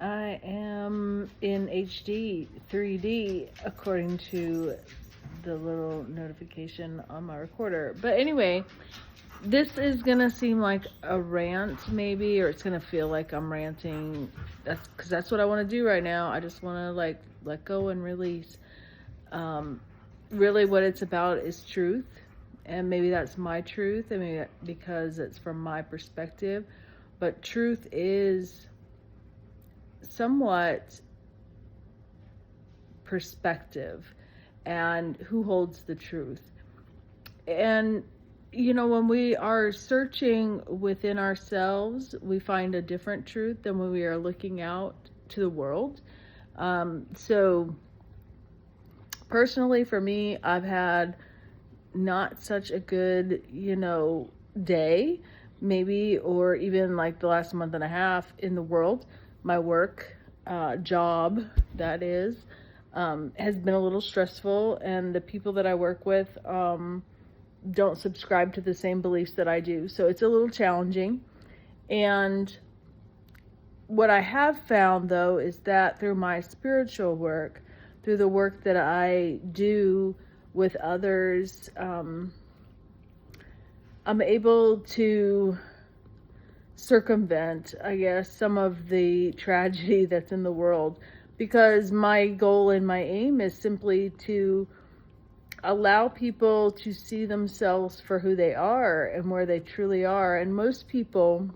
I am in HD 3D according to the little notification on my recorder. But anyway, this is gonna seem like a rant maybe, or it's gonna feel like I'm ranting. That's because that's what I want to do right now. I just want to like let go and release. Really what it's about is truth, and maybe that's my truth, and maybe because it's from my perspective, but truth is somewhat perspective and who holds the truth. And when we are searching within ourselves, we find a different truth than when we are looking out to the world. So personally for me, I've had not such a good, day, maybe, or even like the last month and a half in the world. My work, job, that is, has been a little stressful, and the people that I work with don't subscribe to the same beliefs that I do. So it's a little challenging. And what I have found, though, is that through my spiritual work, through the work that I do with others, I'm able to circumvent, I guess, some of the tragedy that's in the world, because my goal and my aim is simply to allow people to see themselves for who they are and where they truly are. And most people,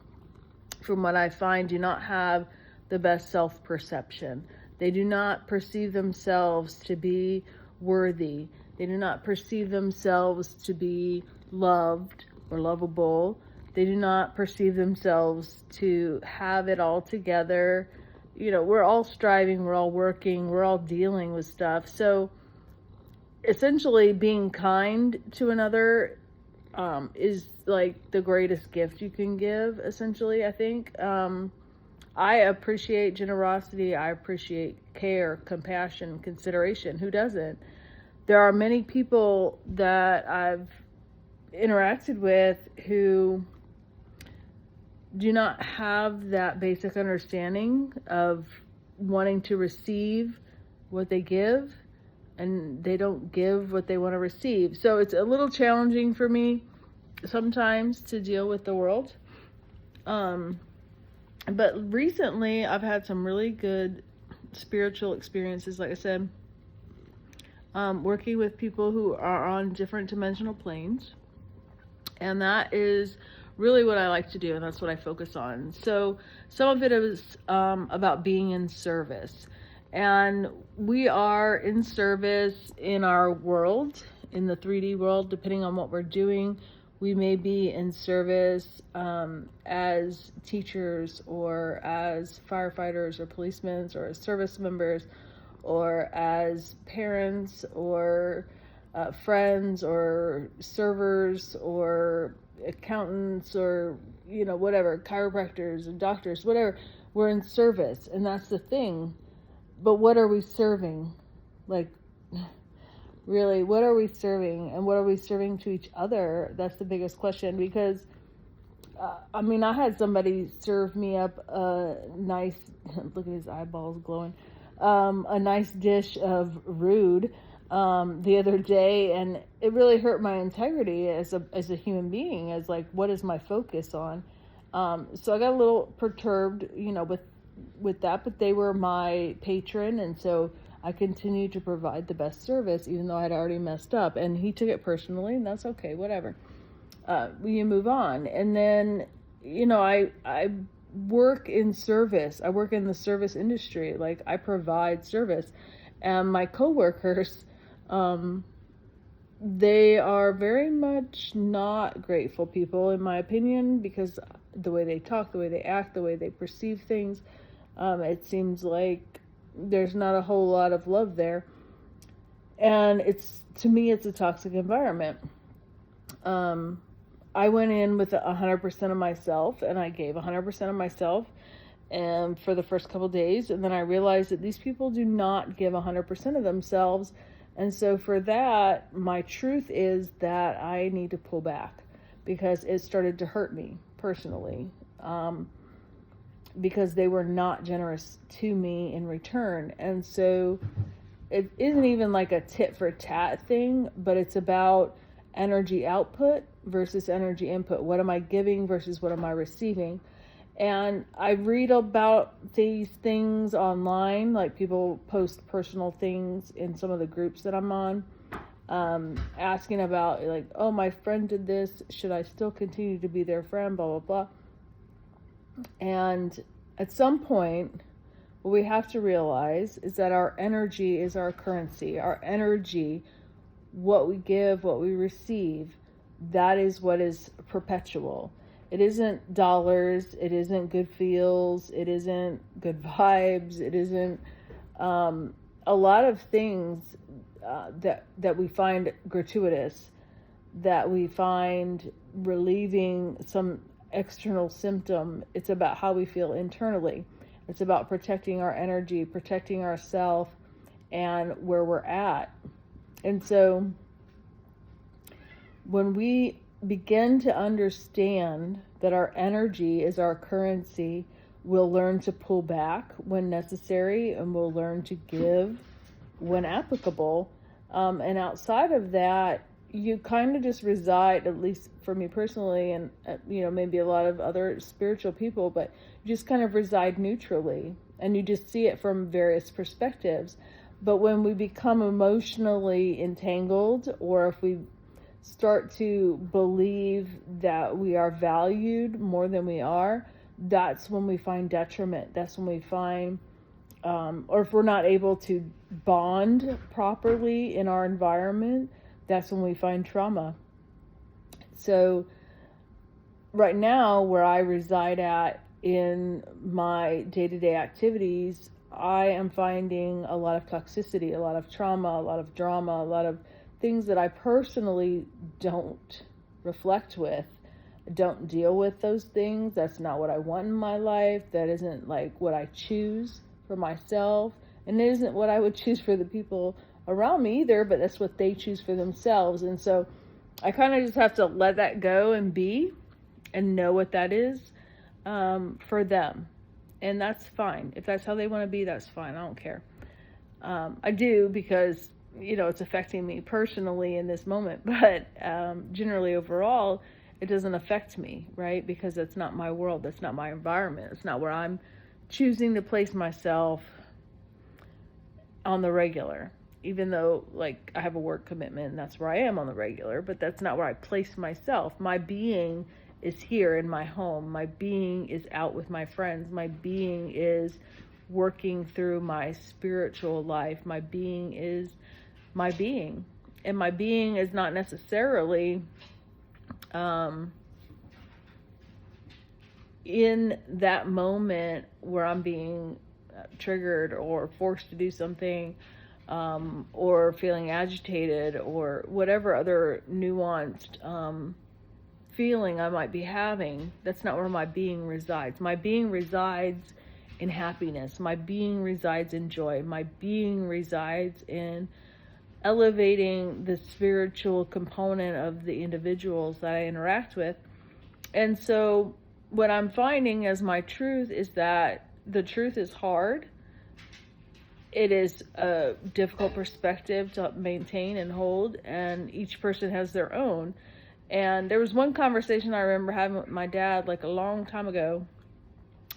from what I find, do not have the best self-perception. They do not perceive themselves to be worthy. They do not perceive themselves to be loved or lovable. They do not perceive themselves to have it all together. We're all striving, we're all working, we're all dealing with stuff. So essentially being kind to another is like the greatest gift you can give, essentially, I think. I appreciate generosity. I appreciate care, compassion, consideration. Who doesn't? There are many people that I've interacted with who do not have that basic understanding of wanting to receive what they give, and they don't give what they want to receive. So it's a little challenging for me sometimes to deal with the world. But recently I've had some really good spiritual experiences, like I said, working with people who are on different dimensional planes. And that is really what I like to do, and that's what I focus on. So some of it is about being in service. And we are in service in our world, in the 3D world, depending on what we're doing. We may be in service as teachers, or as firefighters, or policemen, or as service members, or as parents, or friends, or servers, or accountants, or whatever, chiropractors and doctors, whatever. We're in service, and that's the thing. But what are we serving? Like, really, what are we serving? And what are we serving to each other? That's the biggest question. Because I had somebody serve me up a nice, look at his eyeballs glowing, a nice dish of rude the other day, and it really hurt my integrity as a human being, as like, what is my focus on? So I got a little perturbed, with that, but they were my patron, and so I continued to provide the best service, even though I had already messed up. And he took it personally, and that's okay, whatever. You move on. And then, I work in service. I work in the service industry. Like, I provide service. And my coworkers, they are very much not grateful people, in my opinion, because the way they talk, the way they act, the way they perceive things, it seems like there's not a whole lot of love there. And to me, it's a toxic environment. I went in with 100% of myself, and I gave 100% of myself, and for the first couple days, and then I realized that these people do not give 100% of themselves. And so for that, my truth is that I need to pull back, because it started to hurt me personally. because they were not generous to me in return. And so it isn't even like a tit for tat thing, but it's about energy output versus energy input. What am I giving versus what am I receiving? And I read about these things online, like people post personal things in some of the groups that I'm on, asking about like, oh, my friend did this, should I still continue to be their friend, blah, blah, blah. And at some point, what we have to realize is that our energy is our currency. Our energy, what we give, what we receive, that is what is perpetual. It isn't dollars, it isn't good feels, it isn't good vibes, it isn't a lot of things that we find gratuitous, that we find relieving some external symptom. It's about how we feel internally. It's about protecting our energy, protecting ourselves, and where we're at. And so when we begin to understand that our energy is our currency, we'll learn to pull back when necessary, and we'll learn to give when applicable. And outside of that, you kind of just reside, at least for me personally, and maybe a lot of other spiritual people, but you just kind of reside neutrally, and you just see it from various perspectives. But when we become emotionally entangled, or if we start to believe that we are valued more than we are, that's when we find detriment. That's when we find, or if we're not able to bond properly in our environment, that's when we find trauma. So right now, where I reside at in my day-to-day activities, I am finding a lot of toxicity, a lot of trauma, a lot of drama, a lot of things that I personally don't reflect with, don't deal with those things. That's not what I want in my life. That isn't like what I choose for myself. And it isn't what I would choose for the people around me either, but that's what they choose for themselves. And so I kind of just have to let that go and be, and know what that is for them. And that's fine. If that's how they want to be, that's fine. I don't care. I do, because it's affecting me personally in this moment, but generally overall, it doesn't affect me, right? Because that's not my world. That's not my environment. It's not where I'm choosing to place myself on the regular, even though like I have a work commitment and that's where I am on the regular, but that's not where I place myself. My being is here in my home. My being is out with my friends. My being is working through my spiritual life. My being is my being. And my being is not necessarily in that moment where I'm being triggered or forced to do something, or feeling agitated, or whatever other nuanced feeling I might be having. That's not where my being resides. My being resides in happiness. My being resides in joy. My being resides in elevating the spiritual component of the individuals that I interact with. And so what I'm finding as my truth is that the truth is hard. It is a difficult perspective to maintain and hold, and each person has their own. And there was one conversation I remember having with my dad like a long time ago,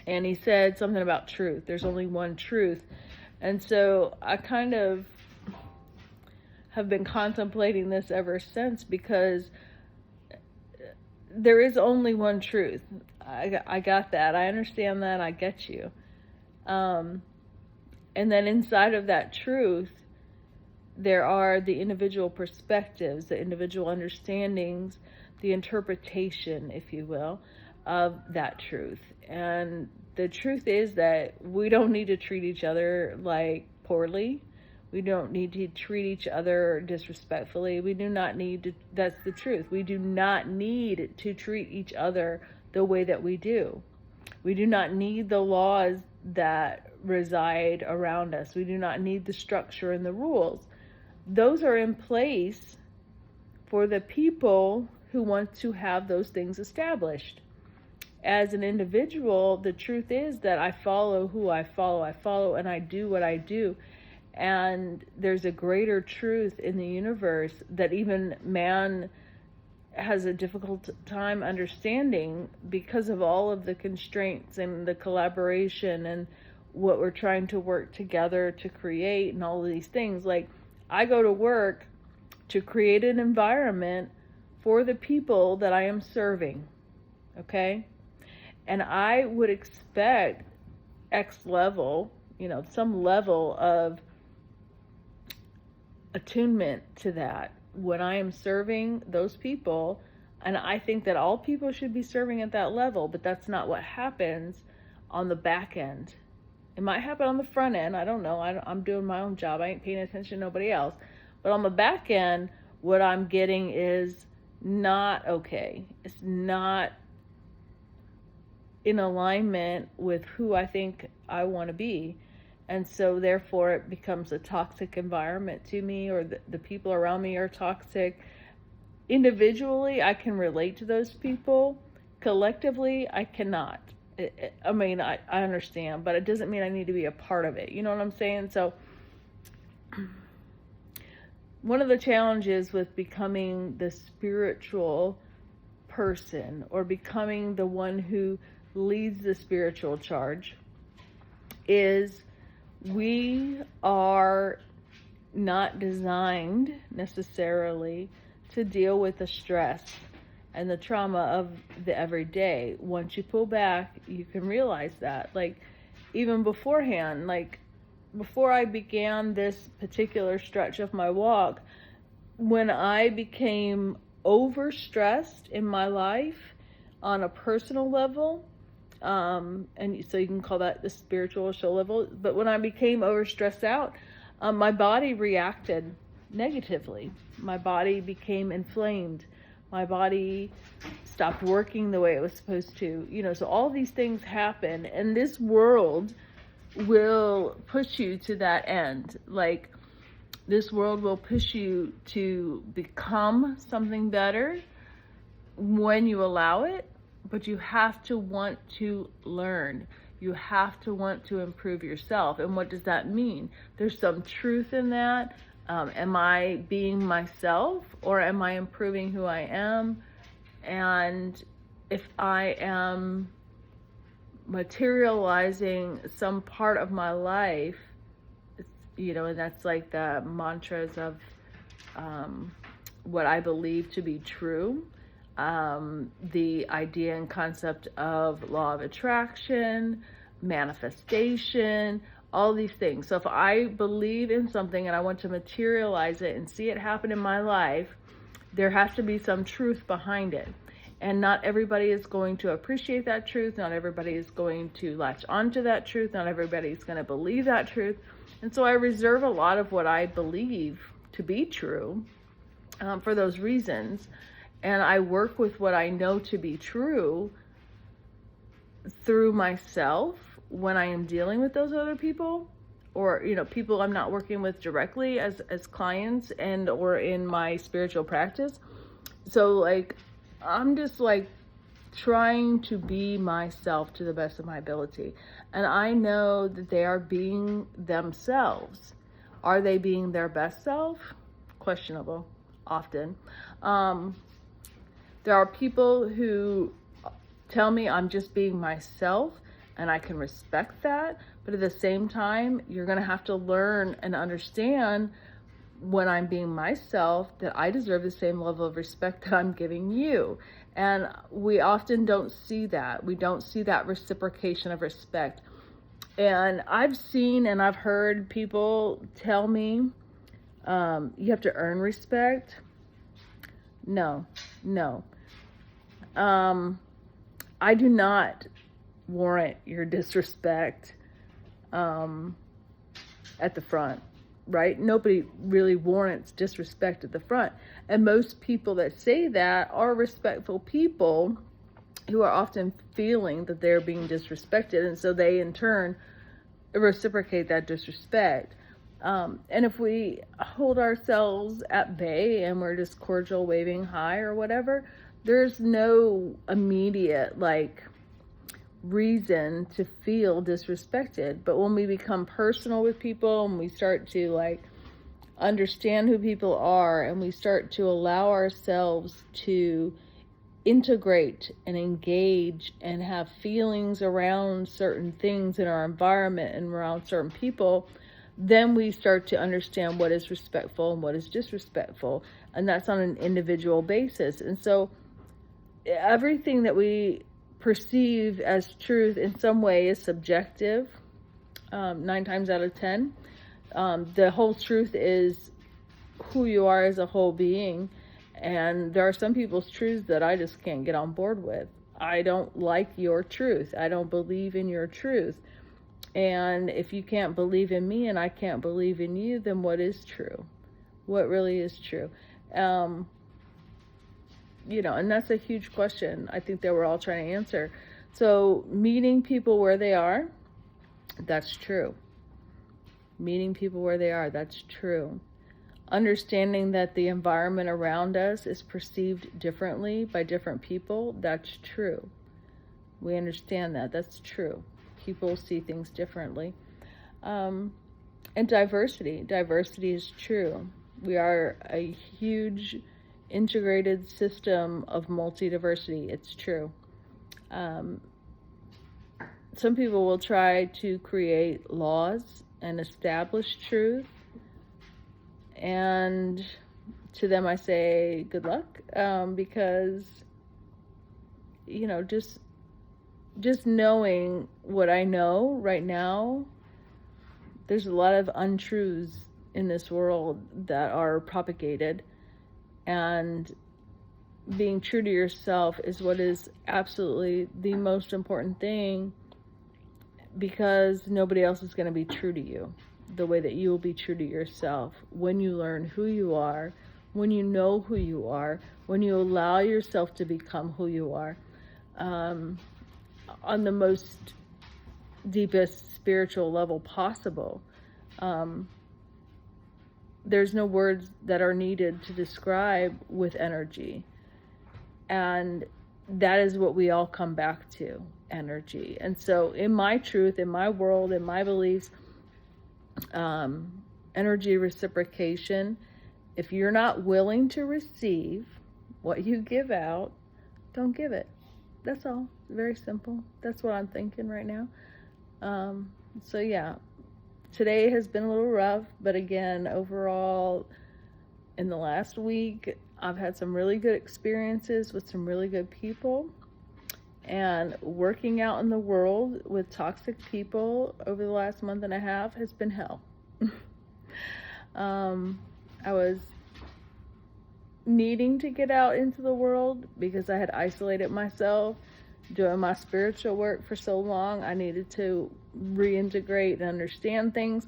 and he said something about truth. There's only one truth. And so I kind of have been contemplating this ever since, because there is only one truth. I got that. I understand that. I get you. And then inside of that truth, there are the individual perspectives, the individual understandings, the interpretation, if you will, of that truth. And the truth is that we don't need to treat each other like poorly. We don't need to treat each other disrespectfully. We do not need to, that's the truth. We do not need to treat each other the way that we do. We do not need the laws that reside around us. We do not need the structure and the rules. Those are in place for the people who want to have those things established. as an individual, the truth is that I follow who I follow, and I do what I do. And there's a greater truth in the universe that even man has a difficult time understanding because of all of the constraints and the collaboration and what we're trying to work together to create and all of these things. Like, I go to work to create an environment for the people that I am serving, okay? And I would expect X level, some level of attunement to that when I am serving those people. And I think that all people should be serving at that level, but that's not what happens on the back end. It might happen on the front end. I don't know. I'm doing my own job. I ain't paying attention to nobody else. But on the back end, what I'm getting is not okay. It's not in alignment with who I think I want to be. And so therefore it becomes a toxic environment to me, or the people around me are toxic. Individually, I can relate to those people. Collectively, I cannot. I understand, but it doesn't mean I need to be a part of it. You know what I'm saying? So one of the challenges with becoming the spiritual person, or becoming the one who leads the spiritual charge, is we are not designed necessarily to deal with the stress and the trauma of the everyday. Once you pull back, you can realize that. Like, even beforehand, like before I began this particular stretch of my walk, when I became overstressed in my life on a personal level, and so you can call that the spiritual soul level, but when I became overstressed out, my body reacted negatively. My body became inflamed. My body stopped working the way it was supposed to. So all these things happen, and this world will push you to that end. Like, this world will push you to become something better when you allow it, but you have to want to learn. You have to want to improve yourself. And what does that mean? There's some truth in that. Am I being myself, or am I improving who I am? And if I am materializing some part of my life, and that's like the mantras of what I believe to be true, the idea and concept of law of attraction, manifestation, all these things. So if I believe in something and I want to materialize it and see it happen in my life, there has to be some truth behind it. And not everybody is going to appreciate that truth. Not everybody is going to latch onto that truth. Not everybody is going to believe that truth. And so I reserve a lot of what I believe to be true for those reasons. And I work with what I know to be true through myself when I am dealing with those other people, or people I'm not working with directly as clients and or in my spiritual practice. So like, I'm just like trying to be myself to the best of my ability, and I know that they are being themselves. Are they being their best self? Questionable, often. There are people who tell me I'm just being myself, and I can respect that. But at the same time, you're going to have to learn and understand, when I'm being myself, that I deserve the same level of respect that I'm giving you. And we often don't see that. We don't see that reciprocation of respect. And I've seen and I've heard people tell me, you have to earn respect. No. I do not warrant your disrespect at the front, right? Nobody really warrants disrespect at the front. And most people that say that are respectful people who are often feeling that they're being disrespected. And so they in turn reciprocate that disrespect. And if we hold ourselves at bay and we're just cordial, waving hi or whatever, there's no immediate reason to feel disrespected. But when we become personal with people and we start to like understand who people are, and we start to allow ourselves to integrate and engage and have feelings around certain things in our environment and around certain people, then we start to understand what is respectful and what is disrespectful. And that's on an individual basis. And so everything that we perceive as truth in some way is subjective, 9 times out of 10. The whole truth is who you are as a whole being. And there are some people's truths that I just can't get on board with. I don't like your truth. I don't believe in your truth. And if you can't believe in me and I can't believe in you, then what is true? What really is true? And that's a huge question I think that we're all trying to answer. So meeting people where they are, that's true. Meeting people where they are, that's true. Understanding that the environment around us is perceived differently by different people, that's true. We understand that, that's true. People see things differently. And diversity is true. We are a huge integrated system of multi-diversity, it's true. Some people will try to create laws and establish truth, and to them I say good luck, because just knowing what I know right now, there's a lot of untruths in this world that are propagated, and being true to yourself is what is absolutely the most important thing, because nobody else is going to be true to you the way that you will be true to yourself when you learn who you are, when you know who you are, when you allow yourself to become who you are, on the most deepest spiritual level possible. There's no words that are needed to describe with energy. And that is what we all come back to, energy. And so in my truth, in my world, in my beliefs, energy reciprocation, if you're not willing to receive what you give out, don't give it. That's all. Very simple. That's what I'm thinking right now. So yeah, today has been a little rough, but again, overall, in the last week, I've had some really good experiences with some really good people, and working out in the world with toxic people over the last month and a half has been hell. I was needing to get out into the world because I had isolated myself doing my spiritual work for so long. I needed to reintegrate and understand things.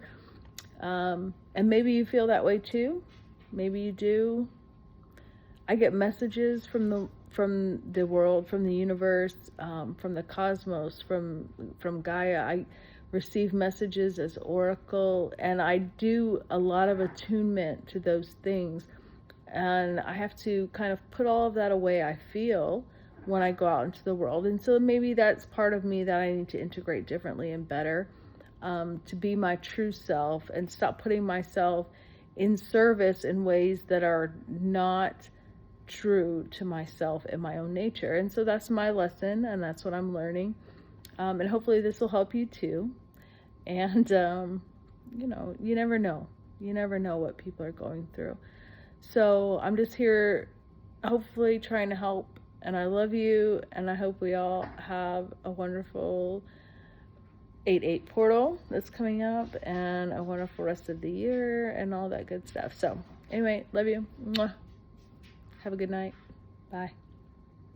And maybe you feel that way too. Maybe you do. I get messages from the world, from the universe, from the cosmos, from Gaia. I receive messages as oracle, and I do a lot of attunement to those things. And I have to kind of put all of that away, I feel, when I go out into the world. And so maybe that's part of me that I need to integrate differently and better, to be my true self and stop putting myself in service in ways that are not true to myself and my own nature. And so that's my lesson, and that's what I'm learning. And hopefully this will help you too. And, you never know. You never know what people are going through. So I'm just here, hopefully trying to help. And I love you. And I hope we all have a wonderful 8/8 portal that's coming up, and a wonderful rest of the year and all that good stuff. So anyway, love you. Mwah. Have a good night. Bye.